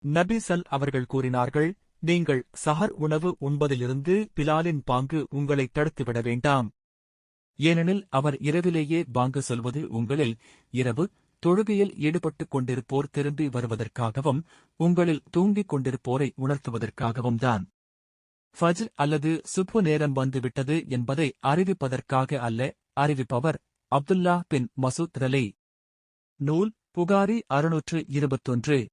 நபி அவர்கள் கூறினார்கள், நீங்கள் சஹர் உணவு உண்பதிலிருந்து பிலாலின் பாங்கு உங்களை தடுத்துவிட வேண்டாம். ஏனெனில் அவர் இரவிலேயே பாங்கு சொல்வது உங்களில் இரவு தொழுகையில் ஈடுபட்டுக் கொண்டிருப்போர் திரும்பி வருவதற்காகவும் உங்களில் தூங்கிக் கொண்டிருப்போரை உணர்த்துவதற்காகவும் தான். ஃபஜ்ர் அல்லது சுப்பு நேரம் வந்துவிட்டது என்பதை அறிவிப்பதற்காக அல்ல. அறிவிப்பவர் அப்துல்லா பின் மசூத் ரலி. நூல் புகாரி 621.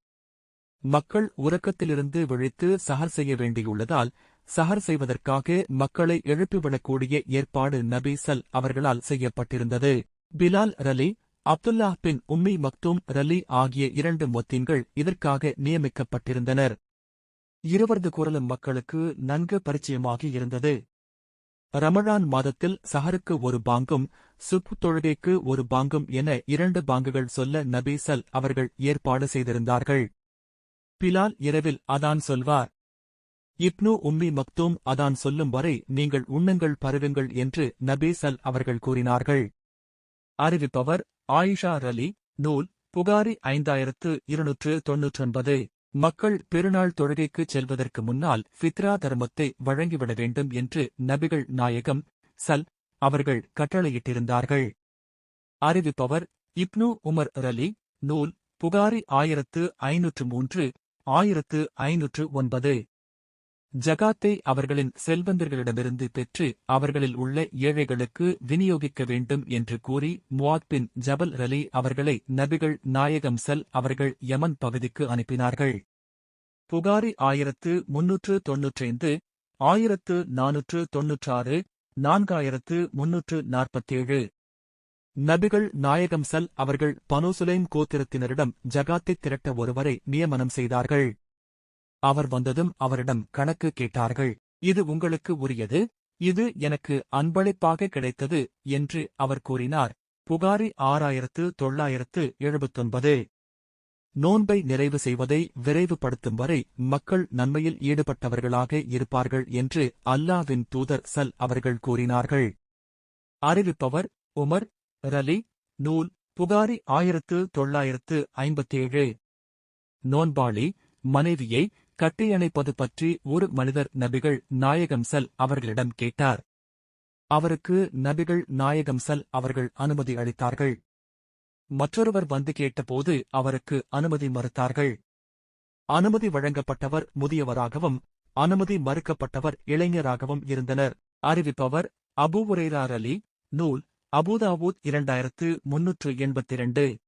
மக்கள் உறக்கத்திலிருந்து விழித்து சஹர் செய்ய வேண்டியுள்ளதால் சஹர் செய்வதற்காக மக்களை எழுப்பிவிடக்கூடிய ஏற்பாடு நபி அவர்களால் செய்யப்பட்டிருந்தது. பிலால் ரலி, அப்துல்லா பின் உம்மி மக்தூம் ரலி ஆகிய 2 முத்தீன்கள் இதற்காக நியமிக்கப்பட்டிருந்தனர். இருவரது குரலும் மக்களுக்கு நன்கு பரிச்சயமாகி இருந்தது. ரமழான் மாதத்தில் சஹருக்கு ஒரு பாங்கும் சுப்பு தொழுகைக்கு ஒரு பாங்கும் என 2 பாங்குகள் சொல்ல நபி அவர்கள் ஏற்பாடு செய்திருந்தார்கள். பிலால் இரவில் அதான் சொல்வார். இப்னு உம்மி மக்தூம் அதான் சொல்லும் வரை நீங்கள் உண்ணுங்கள் பருகுங்கள் என்று நபி அவர்கள் கூறினார்கள். அறிவிப்பவர் ஆயிஷா ரலி. நூல் புகாரி 5299. மக்கள் பெருநாள் தொழுகைக்குச் செல்வதற்கு முன்னால் ஃபித்ரா தர்மத்தை வழங்கிவிட வேண்டும் என்று நபிகள் நாயகம் அவர்கள் கட்டளையிட்டிருந்தார்கள். அறிவிப்பவர் இப்னு உமர் ரலி. நூல் புகாரி 1503, 1509. ஜகாத்தை அவர்களின் செல்வந்தர்களிடமிருந்து பெற்று அவர்களில் உள்ள ஏழைகளுக்கு விநியோகிக்க வேண்டும் என்று கூறி முஆத் பின் ஜபல் ரலி அவர்களை நபிகள் நாயகம் அவர்கள் யமன் பகுதிக்கு அனுப்பினார்கள். புகாரி 1395, 1496, 4347. நபிகள் நாயகம் அவர்கள் பனு சுலைம் கோத்திரத்தினரிடம் ஜகாத்தைத் திரட்ட ஒருவரை நியமனம் செய்தார்கள். அவர் வந்ததும் அவரிடம் கணக்கு கேட்டார்கள். இது உங்களுக்கு உரியது, இது எனக்கு அன்பளிப்பாக கிடைத்தது என்று அவர் கூறினார். புகாரி 6979. நோன்பை நிறைவு செய்வதை விரைவுபடுத்தும் வரை மக்கள் நன்மையில் ஈடுபட்டவர்களாக இருப்பார்கள் என்று அல்லாஹ்வின் தூதர் அவர்கள் கூறினார்கள். அறிவிப்பவர் உமர் ரலி. நூல் புகாரி 1957. நோன்பாளி மனைவியை கட்டியணைப்பது பற்றி ஒரு மனிதர் நபிகள் நாயகம் அவர்களிடம் கேட்டார். அவருக்கு நபிகள் நாயகம் அவர்கள் அனுமதி அளித்தார்கள். மற்றொருவர் வந்து கேட்டபோது அவருக்கு அனுமதி மறுத்தார்கள். அனுமதி வழங்கப்பட்டவர் முதியவராகவும் அனுமதி மறுக்கப்பட்டவர் இளைஞராகவும் இருந்தனர். அறிவிப்பவர் அபூ ஹுரைரா ரலி. நூல் அபூதாவூத் 2382.